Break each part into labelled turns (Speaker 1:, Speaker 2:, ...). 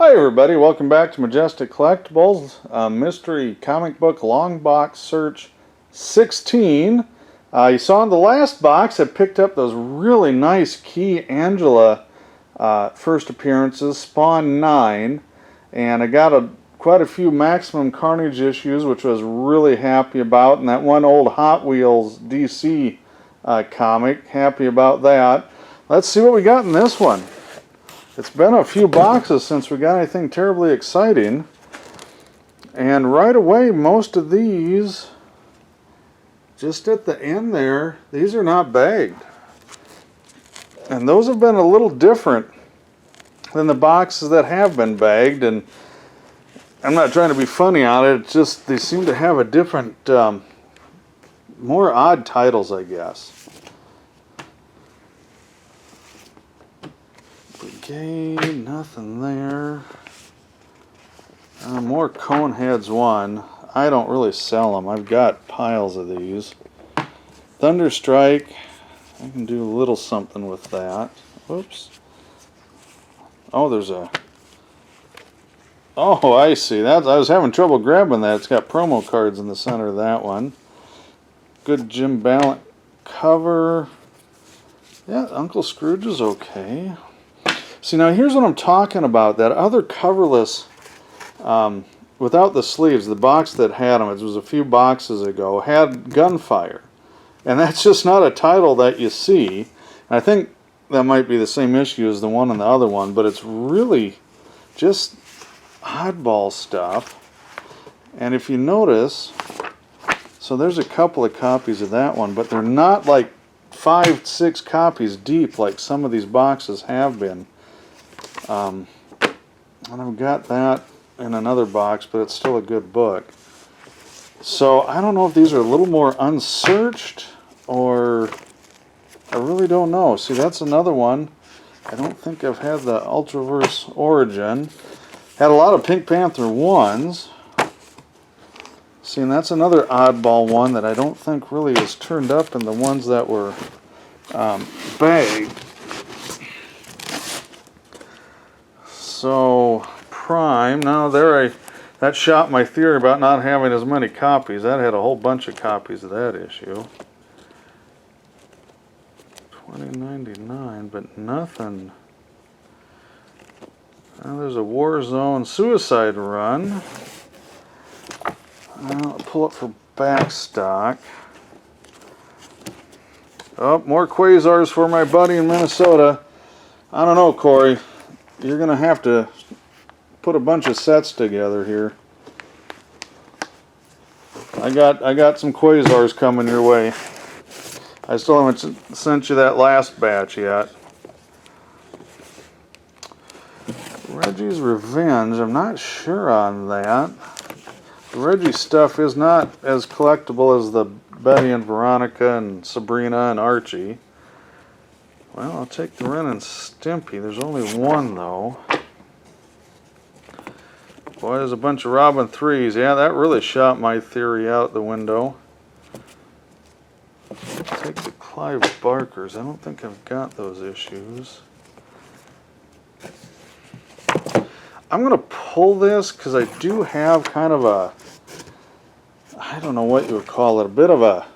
Speaker 1: Hi everybody, welcome back to Majestic Collectibles, Mystery Comic Book Long Box Search 16. You saw in the last box I picked up those really nice Key Angela first appearances, Spawn 9, and I got quite a few Maximum Carnage issues, which I was really happy about, and that one old Hot Wheels DC comic, happy about that. Let's see what we got in this one. It's been a few boxes since we got anything terribly exciting. And right away, most of these, just at the end there, these are not bagged. And those have been a little different than the boxes that have been bagged. And I'm not trying to be funny on it, it's just they seem to have a different, more odd titles, I guess. Brigade, nothing there. More Coneheads 1. I don't really sell them. I've got piles of these. Thunderstrike. I can do a little something with that. Whoops. Oh, there's a... Oh, I see. I was having trouble grabbing that. It's got promo cards in the center of that one. Good Jim Ballant cover. Yeah, Uncle Scrooge is okay. See, now here's what I'm talking about. That other coverless, without the sleeves, the box that had them, it was a few boxes ago, had Gunfire. And that's just not a title that you see. And I think that might be the same issue as the one on the other one, but it's really just oddball stuff. And if you notice, so there's a couple of copies of that one, but they're not like 5, 6 copies deep like some of these boxes have been. And I've got that in another box, but it's still a good book. So I don't know if these are a little more unsearched, or I really don't know. See, that's another one. I don't think I've had the Ultraverse Origin. Had a lot of Pink Panther 1s. See, and that's another oddball one that I don't think really is turned up in the ones that were bagged. So, Prime, now there that shot my theory about not having as many copies. That had a whole bunch of copies of that issue. $20.99, but nothing. Now there's a Warzone Suicide Run. I'll pull it for back stock. Oh, more Quasars for my buddy in Minnesota. I don't know, Corey. You're going to have to put a bunch of sets together here. I got some Quasars coming your way. I still haven't sent you that last batch yet. Reggie's Revenge, I'm not sure on that. The Reggie stuff is not as collectible as the Betty and Veronica and Sabrina and Archie. Well, I'll take the Ren and Stimpy. There's only one, though. Boy, there's a bunch of Robin 3s. Yeah, that really shot my theory out the window. I'll take the Clive Barkers. I don't think I've got those issues. I'm going to pull this because I do have kind of a, I don't know what you would call it, a bit of a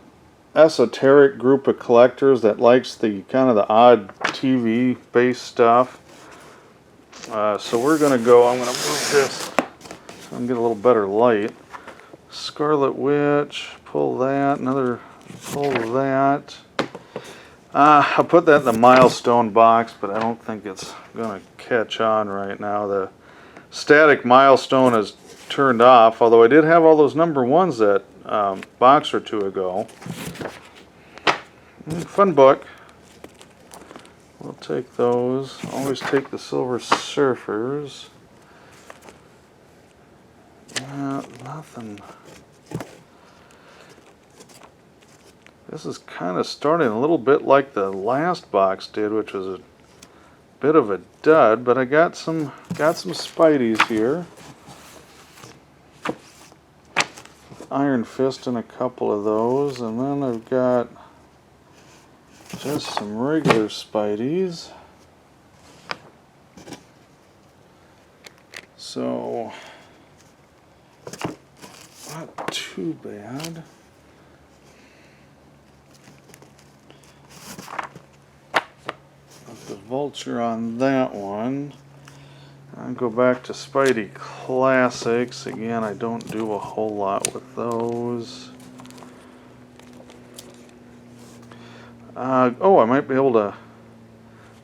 Speaker 1: esoteric group of collectors that likes the kind of the odd TV based stuff. So we're going to go, I'm going to move this so I can get a little better light. Scarlet Witch, pull that, another pull that. I'll put that in the Milestone box, but I don't think it's going to catch on right now. The static Milestone is turned off, although I did have all those number 1s that box or two ago. Fun book. We'll take those. Always take the Silver Surfers. Nothing. This is kind of starting a little bit like the last box did, which was a bit of a dud, but I got some Spideys here. Iron Fist and a couple of those, and then I've got just some regular Spideys. So, not too bad. Got the Vulture on that one. I'll go back to Spidey Classics. Again, I don't do a whole lot with those. Oh, I might be able to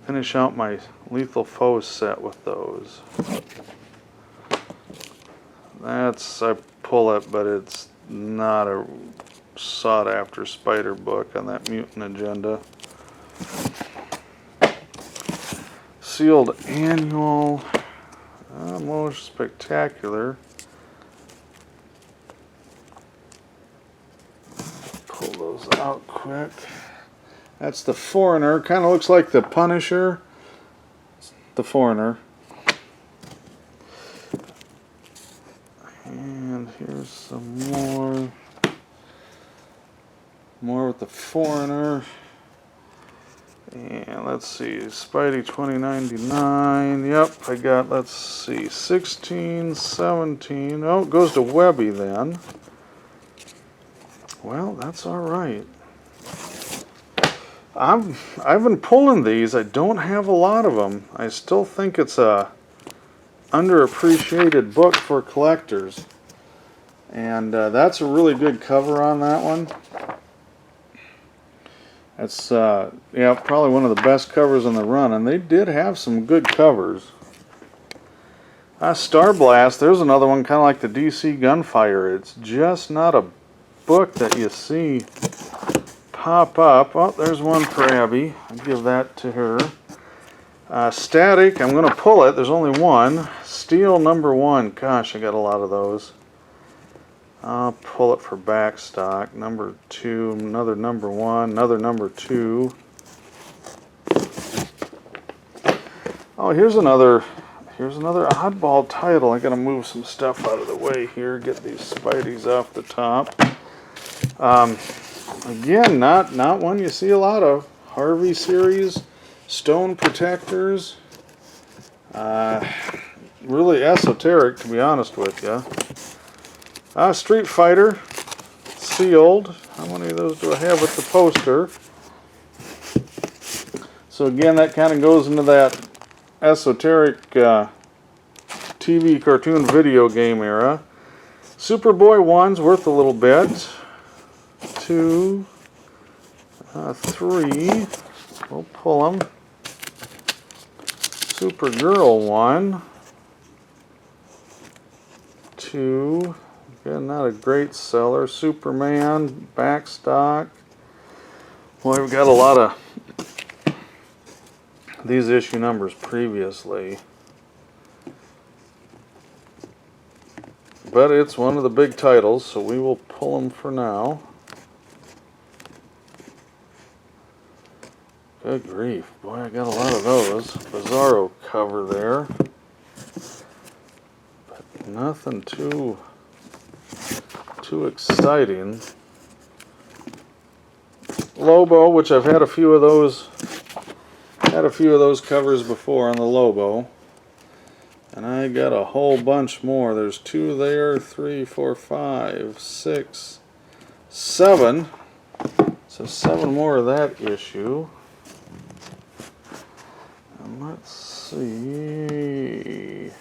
Speaker 1: finish out my Lethal Foes set with those. I pull it, but it's not a sought after Spider book on that Mutant Agenda. Sealed Annual. Most Spectacular. Pull those out quick. That's the Foreigner. Kind of looks like the Punisher. The Foreigner. And here's some more. More with the Foreigner. And let's see, Spidey 2099. Yep, I got, let's see, 16, 17. Oh, it goes to Webby then. Well, that's all right. I've been pulling these. I don't have a lot of them. I still think it's a underappreciated book for collectors. And that's a really good cover on that one. That's, yeah, probably one of the best covers in the run, and they did have some good covers. Star Blast, there's another one kind of like the DC Gunfire. It's just not a book that you see pop up. Oh, there's one for Abby. I'll give that to her. Static, I'm going to pull it. There's only one. Steel #1. Gosh, I got a lot of those. I'll pull it for backstock. #2, another #1, another #2. Oh, here's another oddball title. I gotta move some stuff out of the way here, get these Spideys off the top. Again, not one you see a lot of. Harvey series, Stone Protectors. Really esoteric, to be honest with you. Street Fighter, sealed. How many of those do I have with the poster? So again, that kind of goes into that esoteric TV cartoon video game era. Superboy 1's worth a little bit. 2, 3, we'll pull them. Supergirl 1, 2. Again, not a great seller. Superman, backstock. Well, we've got a lot of these issue numbers previously. But it's one of the big titles, so we will pull them for now. Good grief. Boy, I got a lot of those. Bizarro cover there. But nothing too exciting. Lobo, which I've had a few of those covers before on the Lobo, and I got a whole bunch more. There's 2 there, 3, 4, 5, 6, 7. So 7 more of that issue. And let's see.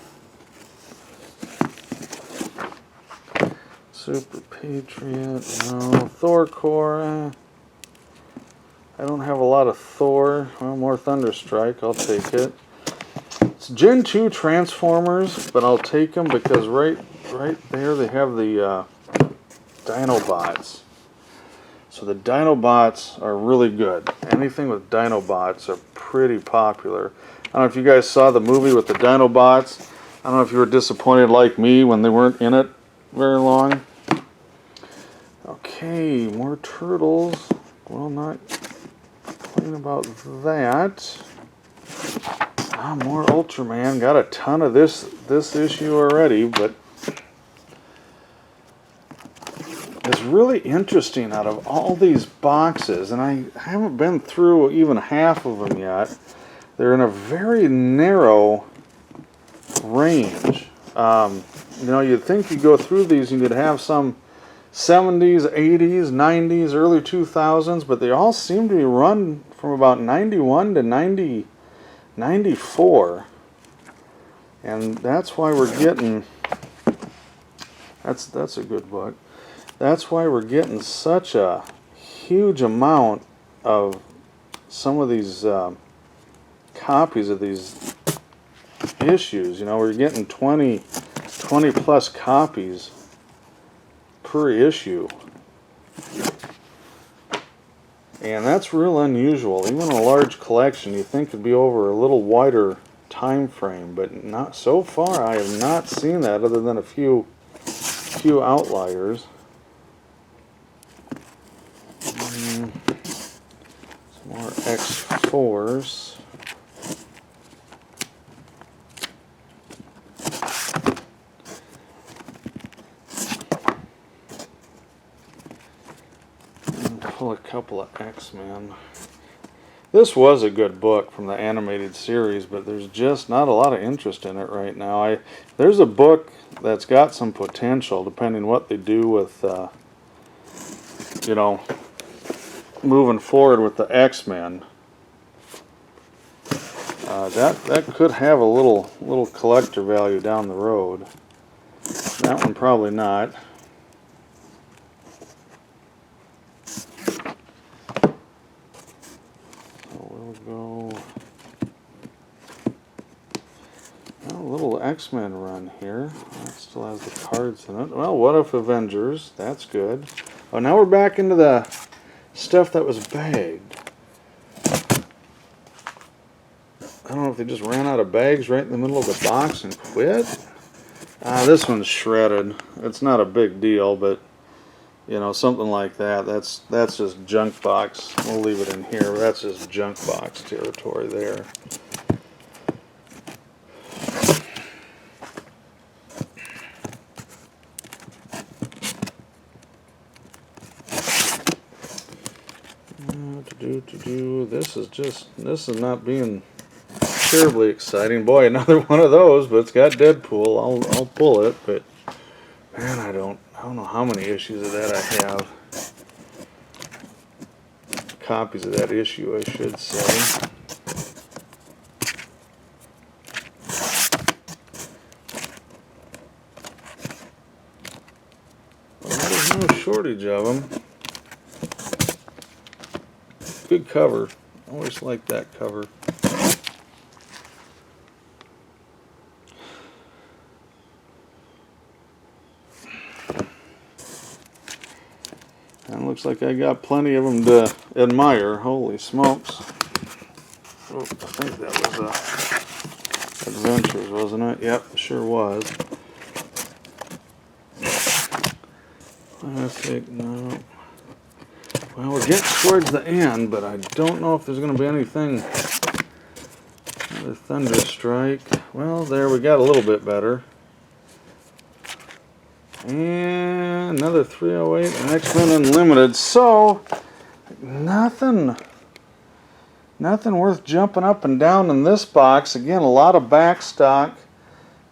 Speaker 1: Super Patriot, no. Thor Core. I don't have a lot of Thor. Well, more Thunderstrike. I'll take it. It's Gen 2 Transformers, but I'll take them because right there they have the Dinobots. So the Dinobots are really good. Anything with Dinobots are pretty popular. I don't know if you guys saw the movie with the Dinobots. I don't know if you were disappointed like me when they weren't in it very long. Okay, more Turtles. Well, not complain about that. More Ultraman. Got a ton of this issue already, but it's really interesting out of all these boxes, and I haven't been through even half of them yet. They're in a very narrow range You know, you'd think you'd go through these and you'd have some 70s, 80s, 90s, early 2000s, but they all seem to be run from about 91 to 94. And that's why we're getting, that's a good book. That's why we're getting such a huge amount of some of these copies of these issues. You know, we're getting 20 plus copies per issue. And that's real unusual. Even in a large collection, you think it'd be over a little wider time frame, but not so far. I have not seen that other than a few outliers. Some more X4s. Pull a couple of X-Men. This was a good book from the animated series, but there's just not a lot of interest in it right now. There's a book that's got some potential, depending what they do with, you know, moving forward with the X-Men. That could have a little collector value down the road. That one probably not. A little X-Men run here. That still has the cards in it. Well, What If Avengers? That's good. Oh, now we're back into the stuff that was bagged. I don't know if they just ran out of bags right in the middle of the box and quit. This one's shredded. It's not a big deal, but you know, something like that. That's just junk box. We'll leave it in here. But that's just junk box territory there. This is not being terribly exciting. Boy, another one of those, but it's got Deadpool. I'll pull it, but man, I don't know how many issues of that I have. Copies of that issue, I should say. Well, there's no shortage of them. Good cover. Always like that cover. And looks like I got plenty of them to admire. Holy smokes. Oh, I think that was Adventures, wasn't it? Yep, sure was. Classic, no. Well, we're getting towards the end, but I don't know if there's going to be anything. Another Thunderstrike. Well, there we got a little bit better. And another 308 and X-Men Unlimited. So, nothing worth jumping up and down in this box. Again, a lot of back stock.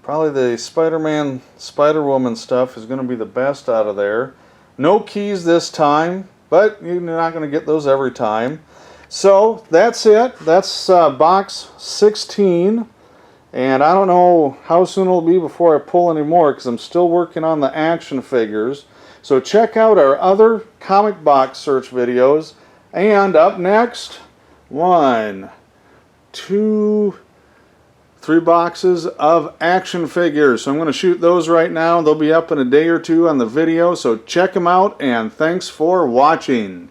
Speaker 1: Probably the Spider-Man, Spider-Woman stuff is going to be the best out of there. No keys this time, but you're not going to get those every time. So, that's it. That's box 16. And I don't know how soon it'll be before I pull any more, because I'm still working on the action figures. So check out our other comic box search videos. And up next, 1, 2, 3 boxes of action figures. So I'm going to shoot those right now. They'll be up in a day or two on the video. So check them out, and thanks for watching.